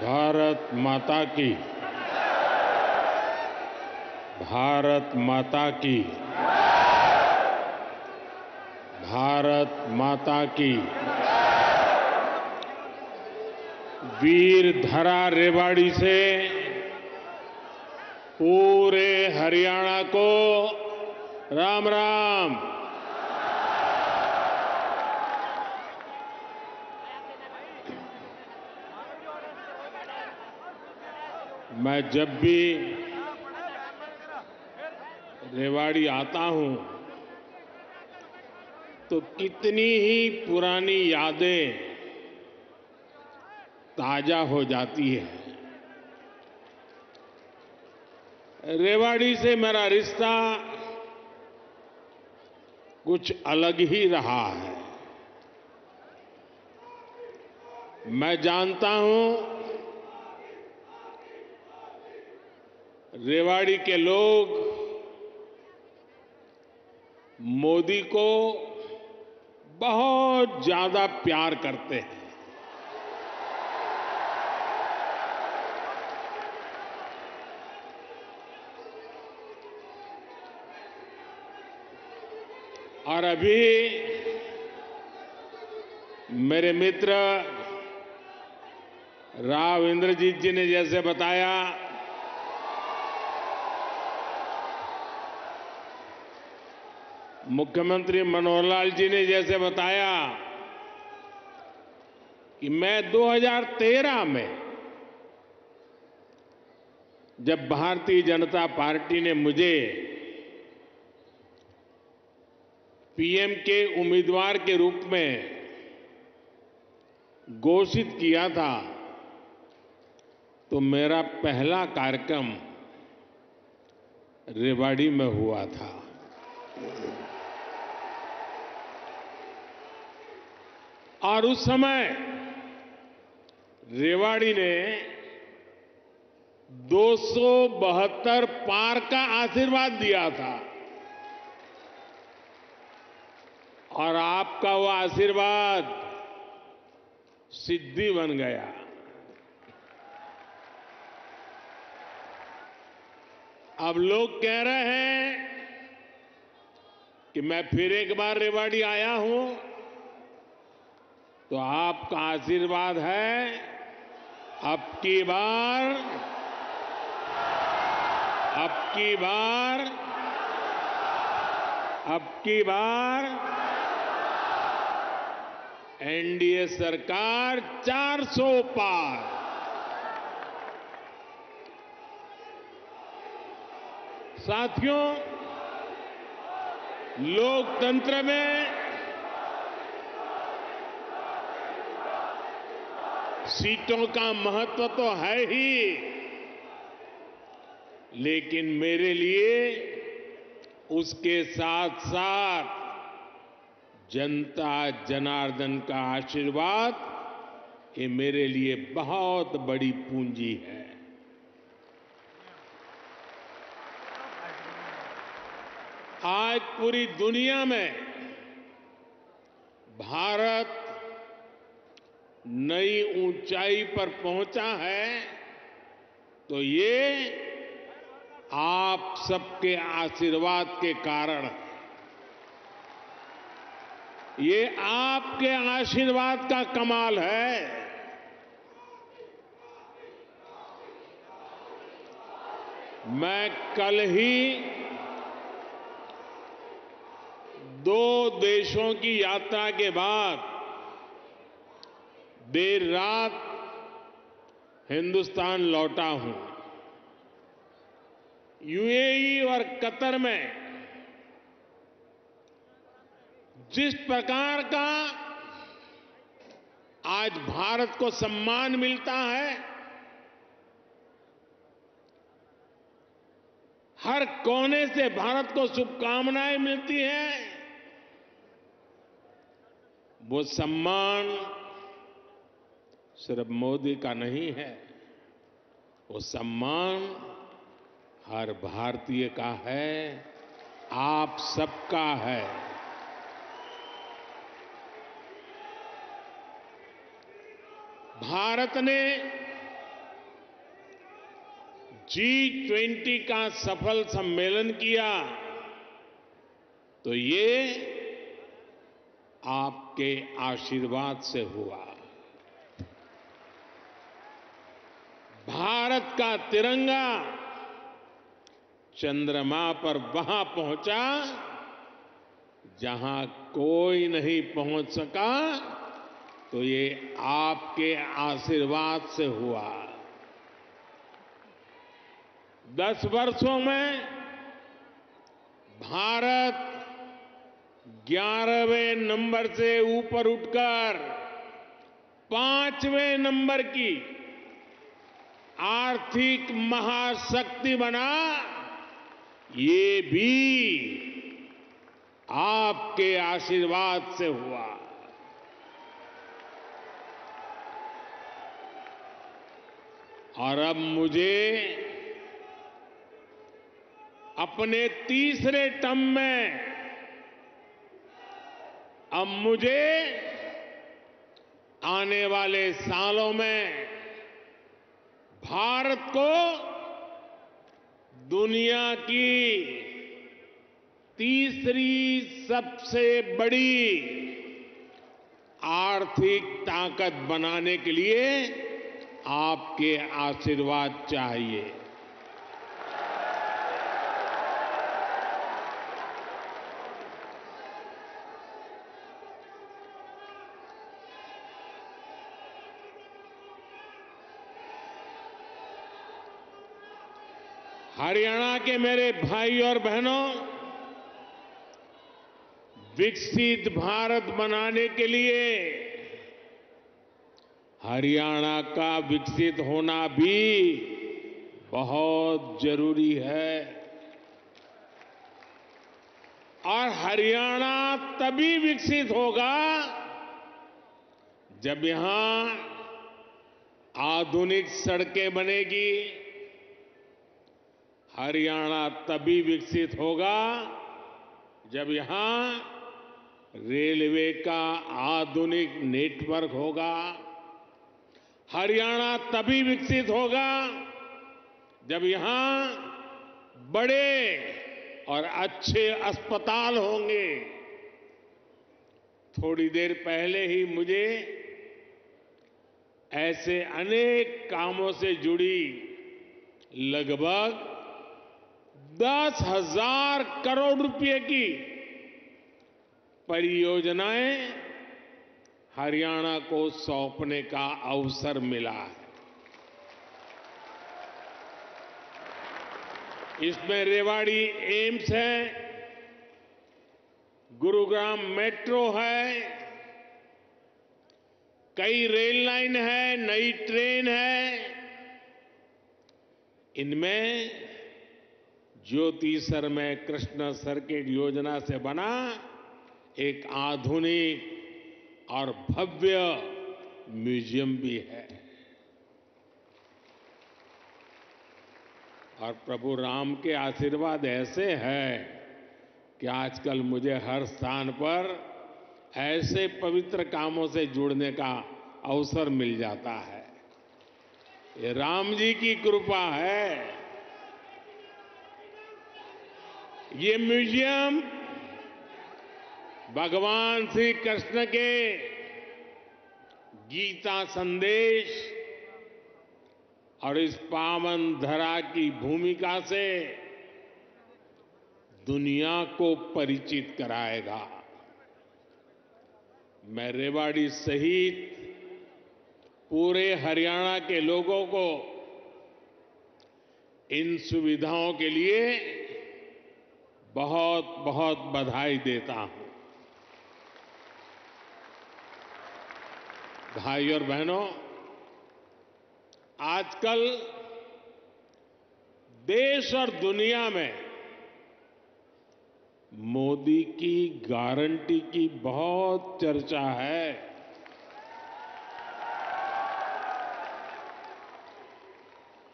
भारत माता की, भारत माता की, भारत माता की। वीर धरा रेवाड़ी से पूरे हरियाणा को राम राम। मैं जब भी रेवाड़ी आता हूं तो कितनी ही पुरानी यादें ताजा हो जाती है। रेवाड़ी से मेरा रिश्ता कुछ अलग ही रहा है। मैं जानता हूं रेवाड़ी के लोग मोदी को बहुत ज्यादा प्यार करते हैं। और अभी मेरे मित्र राव इंद्रजीत जी ने जैसे बताया, मुख्यमंत्री मनोहर लाल जी ने जैसे बताया कि मैं 2013 में जब भारतीय जनता पार्टी ने मुझे पीएम के उम्मीदवार के रूप में घोषित किया था तो मेरा पहला कार्यक्रम रेवाड़ी में हुआ था। और उस समय रेवाड़ी ने 272 पार का आशीर्वाद दिया था और आपका वो आशीर्वाद सिद्धि बन गया। अब लोग कह रहे हैं कि मैं फिर एक बार रेवाड़ी आया हूं तो आपका आशीर्वाद है अब की बार, अब की बार, अब की बार एनडीए सरकार 400 पार। साथियों, लोकतंत्र में सीटों का महत्व तो है ही, लेकिन मेरे लिए उसके साथ साथ जनता जनार्दन का आशीर्वाद ये मेरे लिए बहुत बड़ी पूंजी है। आज पूरी दुनिया में भारत नई ऊंचाई पर पहुंचा है तो ये आप सबके आशीर्वाद के कारण, ये आपके आशीर्वाद का कमाल है। मैं कल ही 2 देशों की यात्रा के बाद देर रात हिंदुस्तान लौटा हूं। यूएई और कतर में जिस प्रकार का आज भारत को सम्मान मिलता है, हर कोने से भारत को शुभकामनाएं मिलती हैं, वो सम्मान सिर्फ मोदी का नहीं है, वो सम्मान हर भारतीय का है, आप सबका है। भारत ने G20 का सफल सम्मेलन किया तो ये आपके आशीर्वाद से हुआ। भारत का तिरंगा चंद्रमा पर वहां पहुंचा जहां कोई नहीं पहुंच सका, तो ये आपके आशीर्वाद से हुआ। 10 वर्षों में भारत 11वें नंबर से ऊपर उठकर 5वें नंबर की आर्थिक महाशक्ति बना, ये भी आपके आशीर्वाद से हुआ। और अब मुझे अपने तीसरे टर्म में आने वाले सालों में भारत को दुनिया की तीसरी सबसे बड़ी आर्थिक ताकत बनाने के लिए आपके आशीर्वाद चाहिए। हरियाणा के मेरे भाई और बहनों, विकसित भारत बनाने के लिए हरियाणा का विकसित होना भी बहुत जरूरी है। और हरियाणा तभी विकसित होगा जब यहां आधुनिक सड़कें बनेगी। हरियाणा तभी विकसित होगा जब यहां रेलवे का आधुनिक नेटवर्क होगा। हरियाणा तभी विकसित होगा जब यहां बड़े और अच्छे अस्पताल होंगे। थोड़ी देर पहले ही मुझे ऐसे अनेक कामों से जुड़ी लगभग 10,000 करोड़ रुपए की परियोजनाएं हरियाणा को सौंपने का अवसर मिला है। इसमें रेवाड़ी एम्स है, गुरुग्राम मेट्रो है, कई रेल लाइन है, नई ट्रेन है। इनमें ज्योति सरमय कृष्ण सर्किट योजना से बना एक आधुनिक और भव्य म्यूजियम भी है। और प्रभु राम के आशीर्वाद ऐसे हैं कि आजकल मुझे हर स्थान पर ऐसे पवित्र कामों से जुड़ने का अवसर मिल जाता है। ये राम जी की कृपा है। ये म्यूजियम भगवान श्री कृष्ण के गीता संदेश और इस पावन धरा की भूमिका से दुनिया को परिचित कराएगा। मैं रेवाड़ी सहित पूरे हरियाणा के लोगों को इन सुविधाओं के लिए बहुत बहुत बधाई देता हूं। भाई और बहनों, आजकल देश और दुनिया में मोदी की गारंटी की बहुत चर्चा है।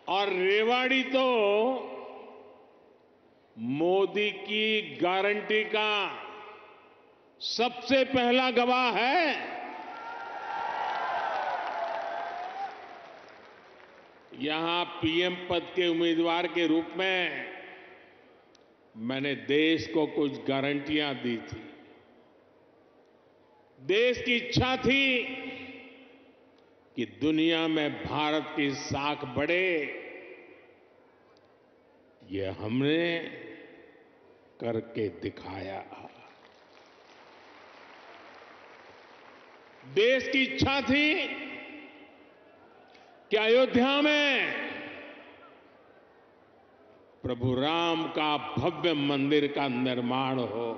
और रेवाड़ी तो मोदी की गारंटी का सबसे पहला गवाह है। यहां पीएम पद के उम्मीदवार के रूप में मैंने देश को कुछ गारंटियां दी थी। देश की इच्छा थी कि दुनिया में भारत की साख बढ़े। ये हमने करके दिखाया। देश की इच्छा थी कि अयोध्या में प्रभु राम का भव्य मंदिर का निर्माण हो।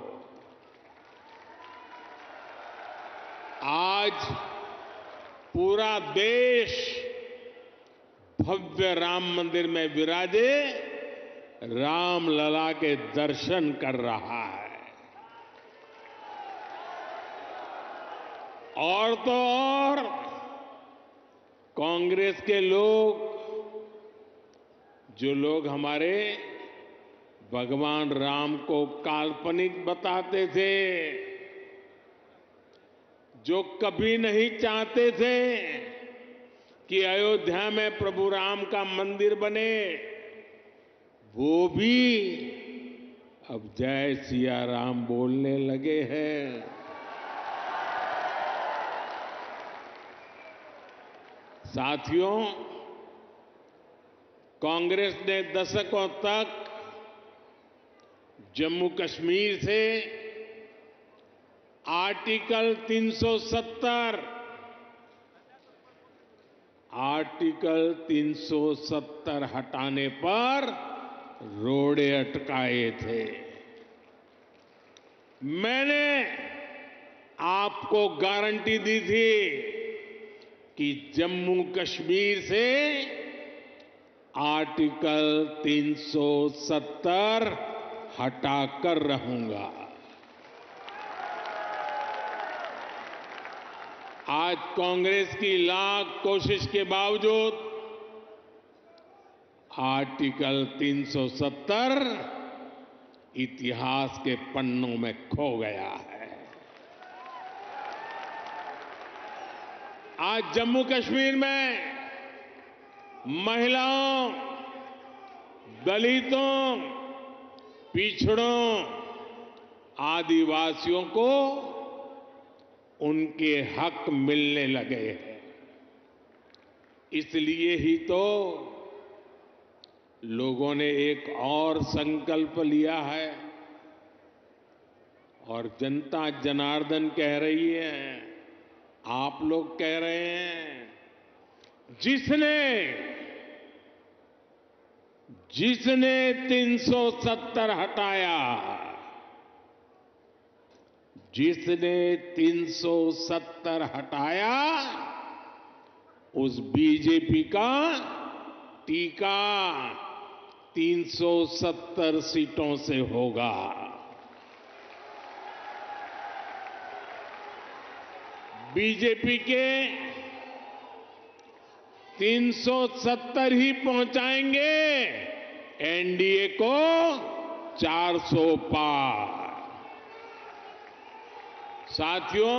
आज पूरा देश भव्य राम मंदिर में विराजे रामलला के दर्शन कर रहा है। और तो और कांग्रेस के लोग, जो लोग हमारे भगवान राम को काल्पनिक बताते थे, जो कभी नहीं चाहते थे कि अयोध्या में प्रभु राम का मंदिर बने, वो भी अब जय सिया राम बोलने लगे हैं। साथियों, कांग्रेस ने दशकों तक जम्मू कश्मीर से आर्टिकल 370 हटाने पर रोड़े अटकाए थे। मैंने आपको गारंटी दी थी कि जम्मू कश्मीर से आर्टिकल 370 हटाकर रहूंगा। आज कांग्रेस की लाख कोशिश के बावजूद आर्टिकल 370 इतिहास के पन्नों में खो गया है। आज जम्मू कश्मीर में महिलाओं, दलितों, पिछड़ों, आदिवासियों को उनके हक मिलने लगे हैं। इसलिए ही तो लोगों ने एक और संकल्प लिया है और जनता जनार्दन कह रही है, आप लोग कह रहे हैं, जिसने 370 हटाया, जिसने 370 हटाया, उस बीजेपी का टीका 370 सीटों से होगा। बीजेपी के 370 ही पहुंचाएंगे एनडीए को 400 पार। साथियों,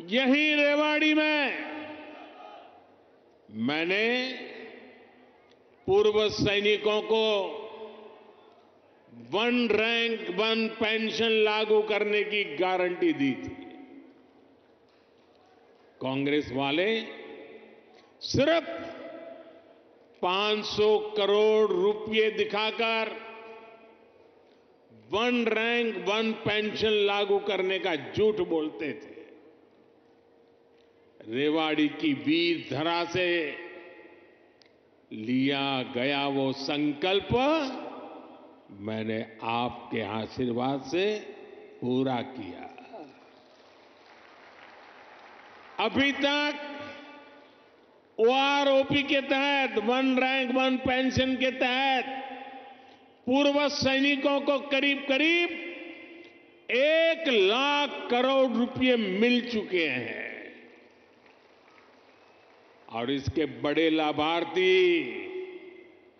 यहीं रेवाड़ी में मैंने पूर्व सैनिकों को 1 रैंक 1 पेंशन लागू करने की गारंटी दी थी। कांग्रेस वाले सिर्फ 500 करोड़ रुपए दिखाकर 1 रैंक 1 पेंशन लागू करने का झूठ बोलते थे। रेवाड़ी की वीर धरा से लिया गया वो संकल्प मैंने आपके आशीर्वाद से पूरा किया। अभी तक ओआरओपी के तहत 1 रैंक 1 पेंशन के तहत पूर्व सैनिकों को करीब करीब 1 लाख करोड़ रुपए मिल चुके हैं और इसके बड़े लाभार्थी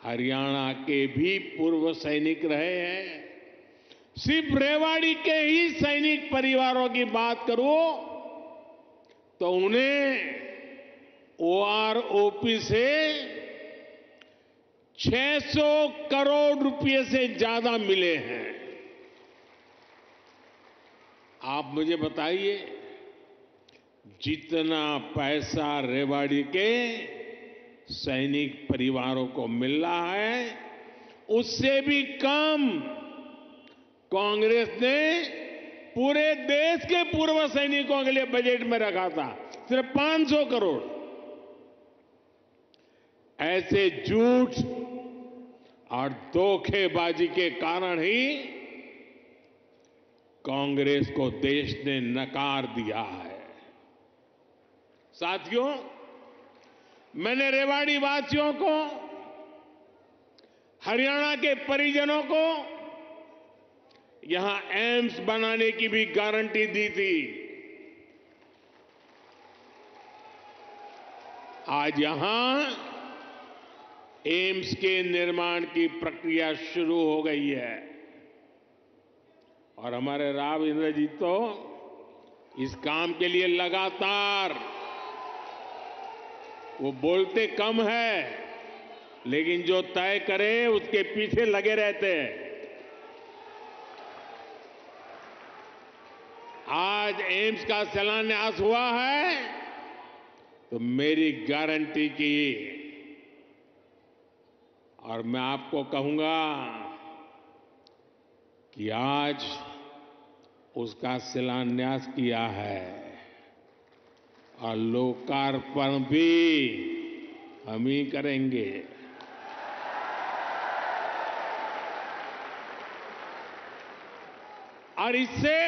हरियाणा के भी पूर्व सैनिक रहे हैं। सिर्फ रेवाड़ी के ही सैनिक परिवारों की बात करूं तो उन्हें ओआरओपी से 600 करोड़ रुपए से ज्यादा मिले हैं। आप मुझे बताइए, जितना पैसा रेवाड़ी के सैनिक परिवारों को मिल रहा है, उससे भी कम कांग्रेस ने पूरे देश के पूर्व सैनिकों के लिए बजट में रखा था, सिर्फ 500 करोड़। ऐसे झूठ और धोखेबाजी के कारण ही कांग्रेस को देश ने नकार दिया है। साथियों, मैंने रेवाड़ी वासियों को, हरियाणा के परिजनों को यहां एम्स बनाने की भी गारंटी दी थी। आज यहां एम्स के निर्माण की प्रक्रिया शुरू हो गई है और हमारे राव इंद्रजीत तो इस काम के लिए लगातार, वो बोलते कम है लेकिन जो तय करे उसके पीछे लगे रहते हैं। आज एम्स का शिलान्यास हुआ है तो मेरी गारंटी की, और मैं आपको कहूंगा कि आज उसका शिलान्यास किया है और लोकार्पण भी हम ही करेंगे। और इससे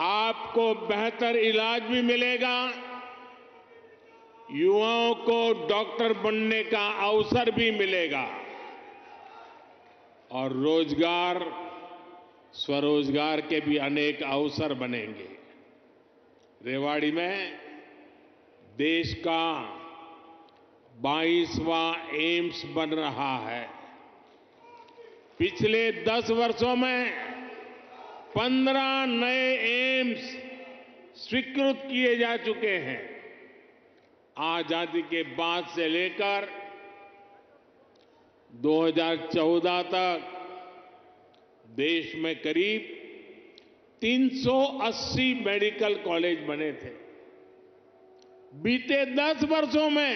आपको बेहतर इलाज भी मिलेगा, युवाओं को डॉक्टर बनने का अवसर भी मिलेगा और रोजगार, स्वरोजगार के भी अनेक अवसर बनेंगे। रेवाड़ी में देश का 22वां एम्स बन रहा है। पिछले 10 वर्षों में 15 नए एम्स स्वीकृत किए जा चुके हैं। आजादी के बाद से लेकर 2014 तक देश में करीब 380 मेडिकल कॉलेज बने थे। बीते 10 वर्षों में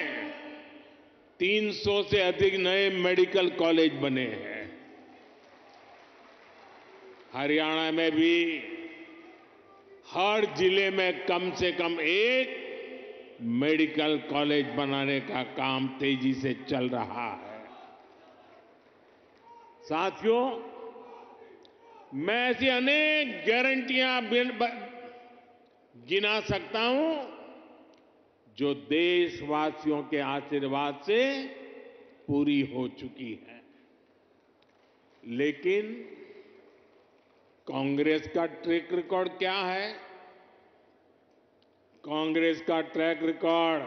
300 से अधिक नए मेडिकल कॉलेज बने हैं। हरियाणा में भी हर जिले में कम से कम एक मेडिकल कॉलेज बनाने का काम तेजी से चल रहा है। साथियों, मैं ऐसी अनेक गारंटियां गिना सकता हूं जो देशवासियों के आशीर्वाद से पूरी हो चुकी है। लेकिन कांग्रेस का ट्रैक रिकॉर्ड क्या है? कांग्रेस का ट्रैक रिकॉर्ड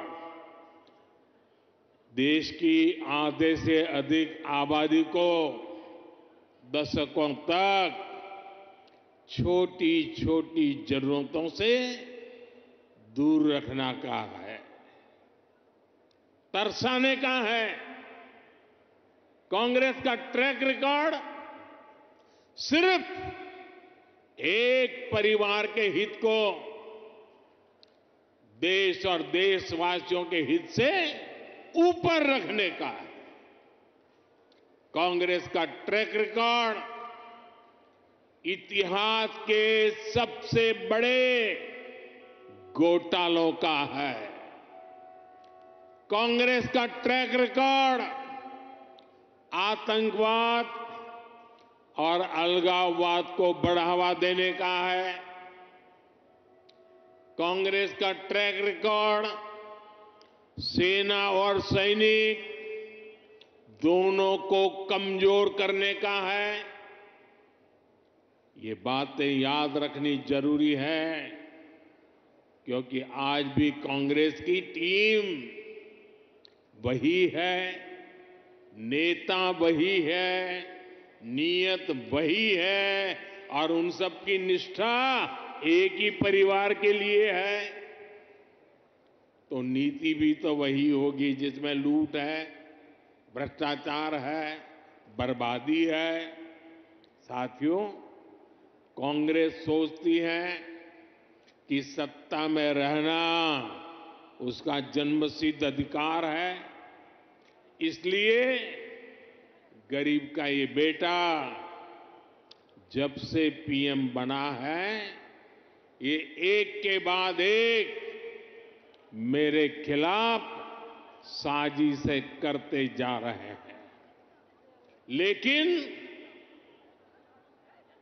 देश की आधे से अधिक आबादी को दशकों तक छोटी छोटी जरूरतों से दूर रखना का है, तरसाने का है। कांग्रेस का ट्रैक रिकॉर्ड सिर्फ एक परिवार के हित को देश और देशवासियों के हित से ऊपर रखने का है। कांग्रेस का ट्रैक रिकॉर्ड इतिहास के सबसे बड़े घोटालों का है। कांग्रेस का ट्रैक रिकॉर्ड आतंकवाद और अलगाववाद को बढ़ावा देने का है। कांग्रेस का ट्रैक रिकॉर्ड सेना और सैनिक दोनों को कमजोर करने का है। ये बातें याद रखनी जरूरी है क्योंकि आज भी कांग्रेस की टीम वही है, नेता वही है, नीयत वही है और उन सब की निष्ठा एक ही परिवार के लिए है। तो नीति भी तो वही होगी जिसमें लूट है, भ्रष्टाचार है, बर्बादी है। साथियों, कांग्रेस सोचती है कि सत्ता में रहना उसका जन्मसिद्ध अधिकार है, इसलिए गरीब का ये बेटा जब से पीएम बना है, ये एक के बाद एक मेरे खिलाफ साजिशें करते जा रहे हैं। लेकिन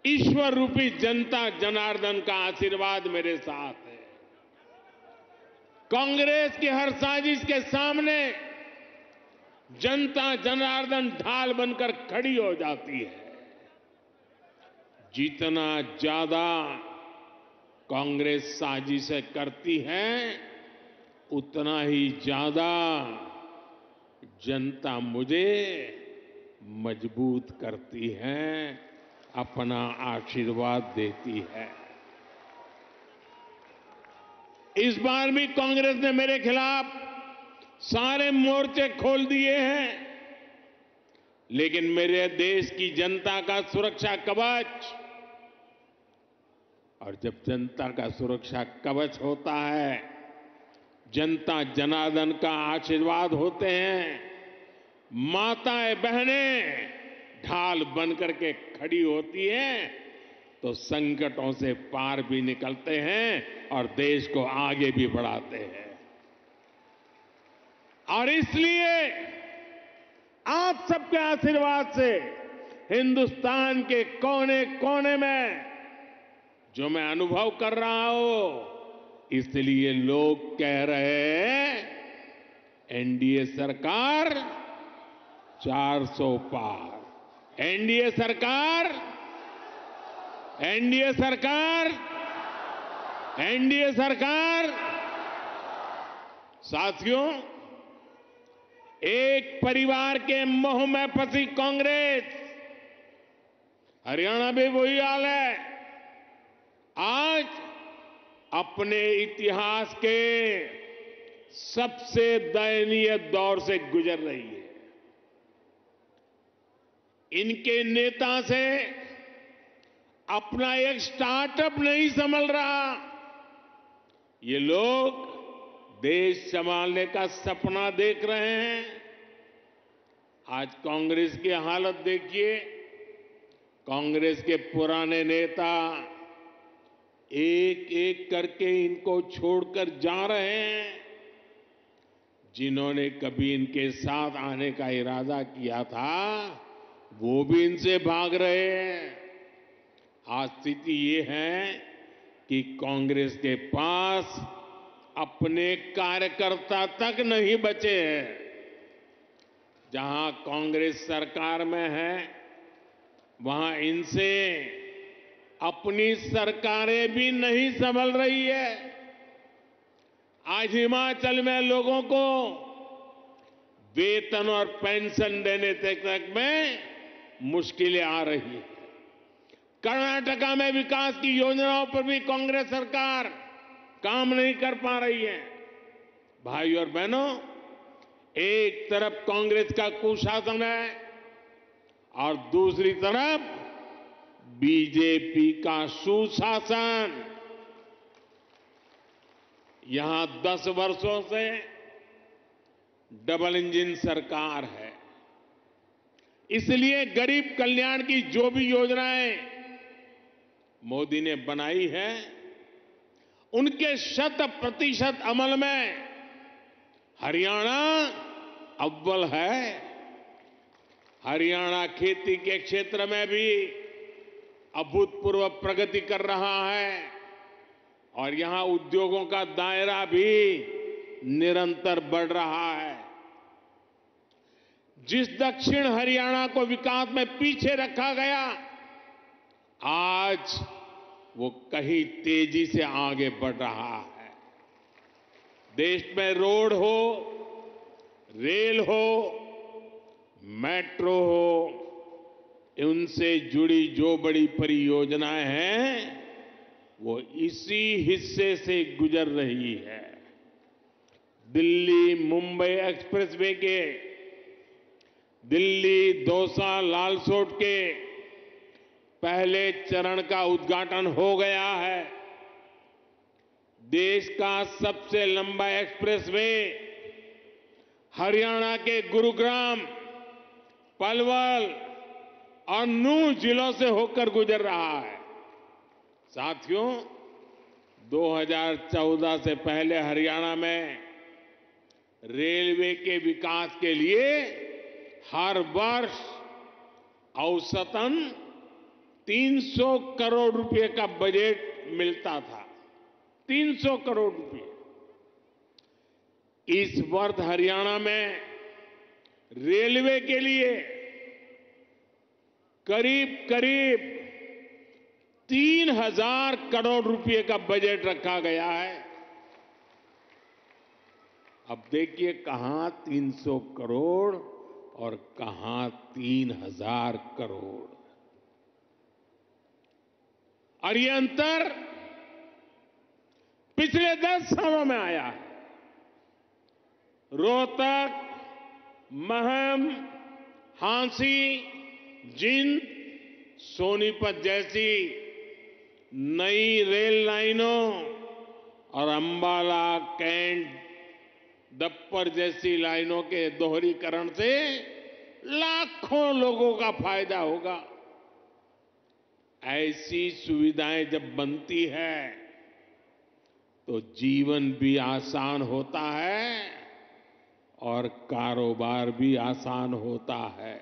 ईश्वर रूपी जनता जनार्दन का आशीर्वाद मेरे साथ है। कांग्रेस की हर साजिश के सामने जनता जनार्दन ढाल बनकर खड़ी हो जाती है। जितना ज्यादा कांग्रेस साजिशें करती है, उतना ही ज्यादा जनता मुझे मजबूत करती है, अपना आशीर्वाद देती है। इस बार भी कांग्रेस ने मेरे खिलाफ सारे मोर्चे खोल दिए हैं, लेकिन मेरे देश की जनता का सुरक्षा कवच, और जब जनता का सुरक्षा कवच होता है, जनता जनार्दन का आशीर्वाद होते हैं, माताएं बहनें ढाल बनकर के खड़ी होती हैं, तो संकटों से पार भी निकलते हैं और देश को आगे भी बढ़ाते हैं। और इसलिए आप सबके आशीर्वाद से हिंदुस्तान के कोने कोने में जो मैं अनुभव कर रहा हूं, इसलिए लोग कह रहे हैं एनडीए सरकार 400 पार। एनडीए सरकार, एनडीए सरकार, एनडीए सरकार। साथियों, एक परिवार के मोह में फंसी कांग्रेस, हरियाणा में वही हाल है, आज अपने इतिहास के सबसे दयनीय दौर से गुजर रही है। इनके नेता से अपना एक स्टार्टअप नहीं संभल रहा। ये लोग देश संभालने का सपना देख रहे हैं। आज कांग्रेस की हालत देखिए। कांग्रेस के पुराने नेता एक एक करके इनको छोड़कर जा रहे हैं। जिन्होंने कभी इनके साथ आने का इरादा किया था, वो भी इनसे भाग रहे हैं। आज स्थिति ये है कि कांग्रेस के पास अपने कार्यकर्ता तक नहीं बचे हैं। जहां कांग्रेस सरकार में है, वहां इनसे अपनी सरकारें भी नहीं संभल रही है। आज हिमाचल में लोगों को वेतन और पेंशन देने तक में मुश्किलें आ रही है। कर्नाटका में विकास की योजनाओं पर भी कांग्रेस सरकार काम नहीं कर पा रही है। भाई और बहनों, एक तरफ कांग्रेस का कुशासन है और दूसरी तरफ बीजेपी का सुशासन। यहां 10 वर्षों से डबल इंजन सरकार है। इसलिए गरीब कल्याण की जो भी योजनाएं मोदी ने बनाई है, उनके 100% अमल में हरियाणा अव्वल है। हरियाणा खेती के क्षेत्र में भी अभूतपूर्व प्रगति कर रहा है और यहां उद्योगों का दायरा भी निरंतर बढ़ रहा है। जिस दक्षिण हरियाणा को विकास में पीछे रखा गया, आज वो कहीं तेजी से आगे बढ़ रहा है। देश में रोड हो, रेल हो, मेट्रो हो, उनसे जुड़ी जो बड़ी परियोजनाएं हैं, वो इसी हिस्से से गुजर रही है। दिल्ली मुंबई एक्सप्रेसवे के, दिल्ली दौसा लालसोट के पहले चरण का उद्घाटन हो गया है। देश का सबसे लंबा एक्सप्रेसवे हरियाणा के गुरुग्राम, पलवल और नूंह जिलों से होकर गुजर रहा है। साथियों, 2014 से पहले हरियाणा में रेलवे के विकास के लिए हर वर्ष औसतन 300 करोड़ रुपए का बजट मिलता था। 300 करोड़ रुपए। इस वर्ष हरियाणा में रेलवे के लिए करीब करीब 3000 करोड़ रुपए का बजट रखा गया है। अब देखिए कहां 300 करोड़ और कहां 3000 करोड़, और ये अंतर पिछले 10 सालों में आया है। रोहतक, महम, हांसी, जींद, सोनीपत जैसी नई रेल लाइनों और अंबाला, कैंट, दप्पर जैसी लाइनों के दोहरीकरण से लाखों लोगों का फायदा होगा। ऐसी सुविधाएं जब बनती है तो जीवन भी आसान होता है और कारोबार भी आसान होता है।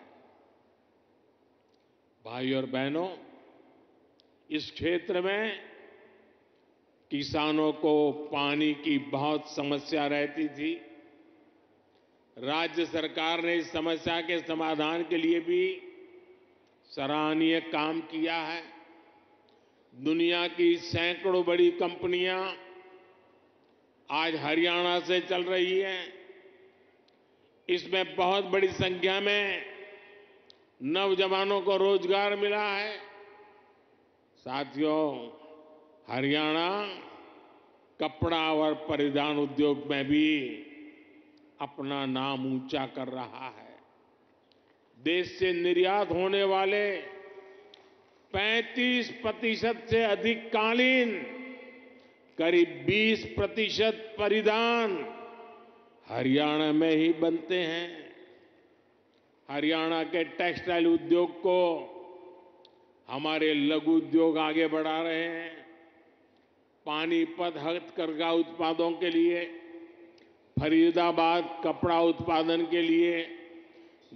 भाई और बहनों, इस क्षेत्र में किसानों को पानी की बहुत समस्या रहती थी। राज्य सरकार ने इस समस्या के समाधान के लिए भी सराहनीय काम किया है। दुनिया की सैकड़ों बड़ी कंपनियां आज हरियाणा से चल रही हैं। इसमें बहुत बड़ी संख्या में नौजवानों को रोजगार मिला है। साथियों, हरियाणा कपड़ा और परिधान उद्योग में भी अपना नाम ऊंचा कर रहा है। देश से निर्यात होने वाले 35% से अधिक कालीन, करीब 20% परिधान हरियाणा में ही बनते हैं। हरियाणा के टेक्सटाइल उद्योग को हमारे लघु उद्योग आगे बढ़ा रहे हैं। पानीपत हथकरघा उत्पादों के लिए, फरीदाबाद कपड़ा उत्पादन के लिए,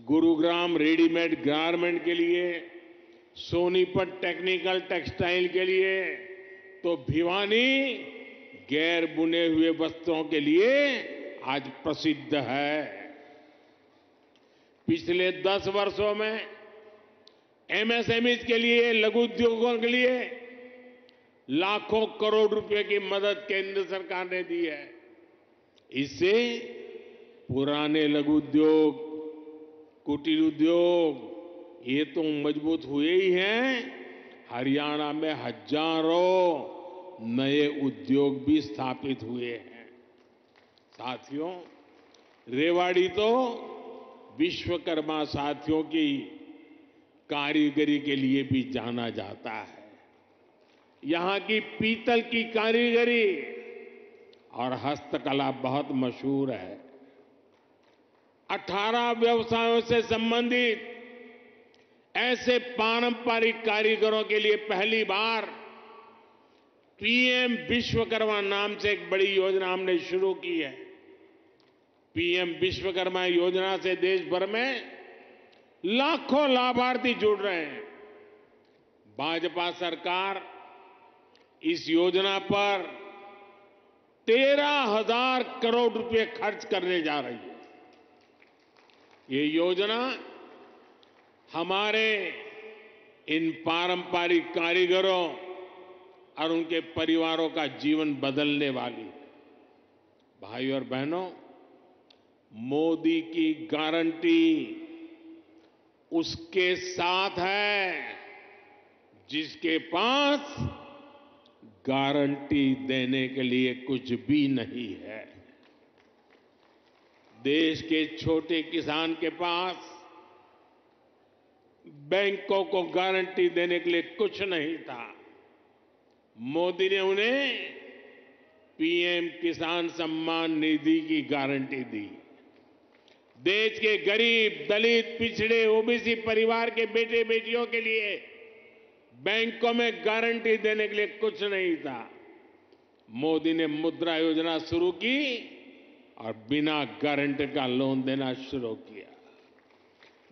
गुरुग्राम रेडीमेड गारमेंट के लिए, सोनीपत टेक्निकल टेक्सटाइल के लिए, तो भिवानी गैर बुने हुए वस्त्रों के लिए आज प्रसिद्ध है। पिछले 10 वर्षों में एमएसएमई के लिए, लघु उद्योगों के लिए लाखों करोड़ रुपए की मदद केंद्र सरकार ने दी है। इससे पुराने लघु उद्योग, कुटीर उद्योग ये तो मजबूत हुए ही हैं, हरियाणा में हजारों नए उद्योग भी स्थापित हुए हैं। साथियों, रेवाड़ी तो विश्वकर्मा साथियों की कारीगरी के लिए भी जाना जाता है। यहां की पीतल की कारीगरी और हस्तकला बहुत मशहूर है। 18 व्यवसायों से संबंधित ऐसे पारंपरिक कारीगरों के लिए पहली बार पीएम विश्वकर्मा नाम से एक बड़ी योजना हमने शुरू की है। पीएम विश्वकर्मा योजना से देश भर में लाखों लाभार्थी जुड़ रहे हैं। भाजपा सरकार इस योजना पर 13,000 करोड़ रुपए खर्च करने जा रही है। ये योजना हमारे इन पारंपरिक कारीगरों और उनके परिवारों का जीवन बदलने वाली है। भाई और बहनों, मोदी की गारंटी उसके साथ है जिसके पास गारंटी देने के लिए कुछ भी नहीं है। देश के छोटे किसान के पास बैंकों को गारंटी देने के लिए कुछ नहीं था। मोदी ने उन्हें पीएम किसान सम्मान निधि की गारंटी दी। देश के गरीब, दलित, पिछड़े, ओबीसी परिवार के बेटे बेटियों के लिए बैंकों में गारंटी देने के लिए कुछ नहीं था। मोदी ने मुद्रा योजना शुरू की और बिना गारंटी का लोन देना शुरू किया।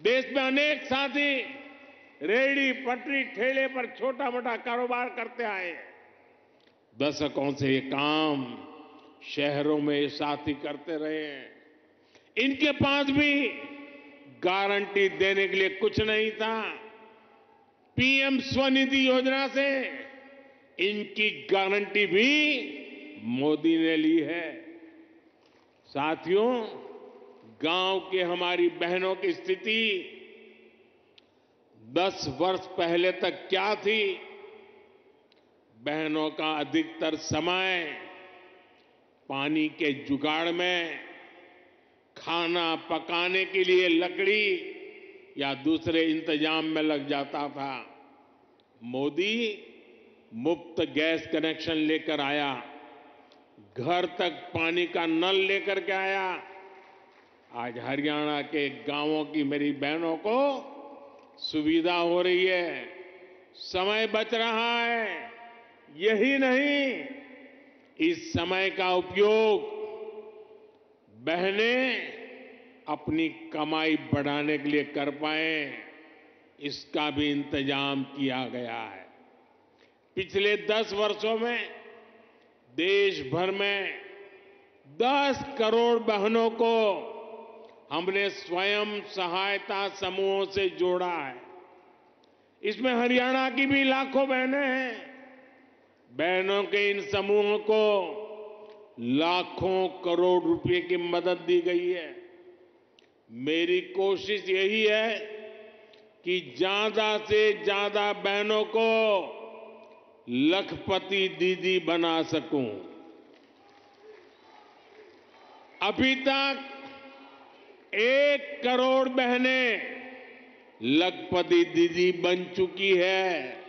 देश में अनेक साथी रेहड़ी, पटरी, ठेले पर छोटा मोटा कारोबार करते आए। दशकों से ये काम शहरों में ये साथी करते रहे हैं। इनके पास भी गारंटी देने के लिए कुछ नहीं था। पीएम स्वनिधि योजना से इनकी गारंटी भी मोदी ने ली है। साथियों, गांव की हमारी बहनों की स्थिति 10 वर्ष पहले तक क्या थी? बहनों का अधिकतर समय पानी के जुगाड़ में, खाना पकाने के लिए लकड़ी या दूसरे इंतजाम में लग जाता था। मोदी मुफ्त गैस कनेक्शन लेकर आया, घर तक पानी का नल लेकर के आया। आज हरियाणा के गांवों की मेरी बहनों को सुविधा हो रही है, समय बच रहा है। यही नहीं, इस समय का उपयोग बहनें अपनी कमाई बढ़ाने के लिए कर पाए, इसका भी इंतजाम किया गया है। पिछले 10 वर्षों में देश भर में 10 करोड़ बहनों को हमने स्वयं सहायता समूहों से जोड़ा है। इसमें हरियाणा की भी लाखों बहनें हैं। बहनों के इन समूहों को लाखों करोड़ रुपए की मदद दी गई है। मेरी कोशिश यही है कि ज्यादा से ज्यादा बहनों को लखपति दीदी बना सकूं। अभी तक 1 करोड़ बहनें लखपति दीदी बन चुकी है।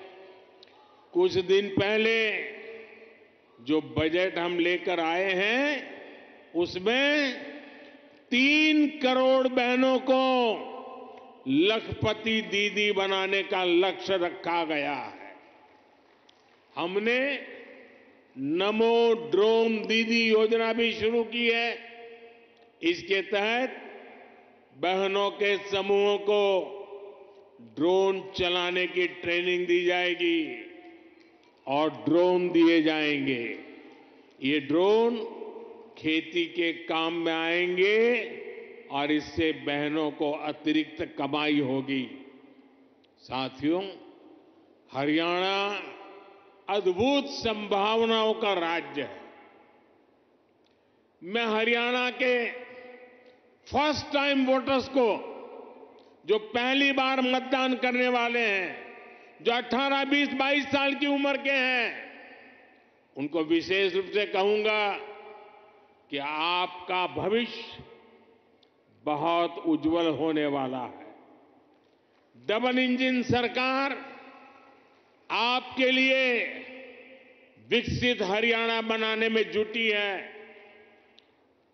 कुछ दिन पहले जो बजट हम लेकर आए हैं, उसमें 3 करोड़ बहनों को लखपति दीदी बनाने का लक्ष्य रखा गया है। हमने नमो ड्रोन दीदी योजना भी शुरू की है। इसके तहत बहनों के समूहों को ड्रोन चलाने की ट्रेनिंग दी जाएगी और ड्रोन दिए जाएंगे। ये ड्रोन खेती के काम में आएंगे और इससे बहनों को अतिरिक्त कमाई होगी। साथियों, हरियाणा अद्भुत संभावनाओं का राज्य है। मैं हरियाणा के फर्स्ट टाइम वोटर्स को, जो पहली बार मतदान करने वाले हैं, जो 18, 20, 22 साल की उम्र के हैं, उनको विशेष रूप से कहूंगा कि आपका भविष्य बहुत उज्जवल होने वाला है। डबल इंजन सरकार आपके लिए विकसित हरियाणा बनाने में जुटी है।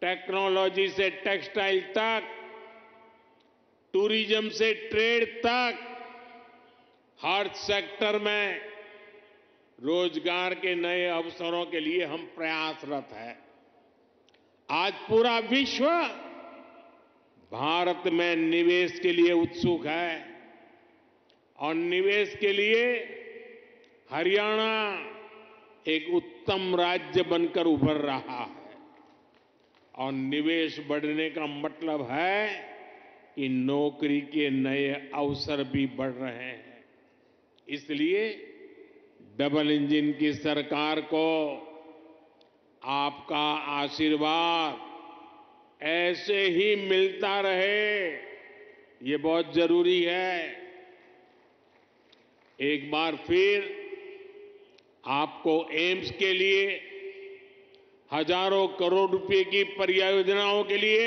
टेक्नोलॉजी से टेक्सटाइल तक, टूरिज्म से ट्रेड तक, हर सेक्टर में रोजगार के नए अवसरों के लिए हम प्रयासरत हैं। आज पूरा विश्व भारत में निवेश के लिए उत्सुक है और निवेश के लिए हरियाणा एक उत्तम राज्य बनकर उभर रहा है। और निवेश बढ़ने का मतलब है कि नौकरी के नए अवसर भी बढ़ रहे हैं। इसलिए डबल इंजन की सरकार को आपका आशीर्वाद ऐसे ही मिलता रहे, ये बहुत जरूरी है। एक बार फिर आपको एम्स के लिए हजारों करोड़ रुपए की परियोजनाओं के लिए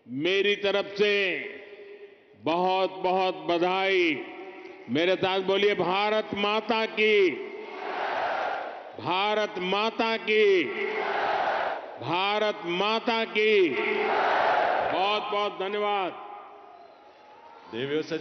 मेरी तरफ से बहुत बहुत बधाई। मेरे साथ बोलिए, भारत माता की, भारत माता की, भारत माता की। बहुत बहुत धन्यवाद। देवियों से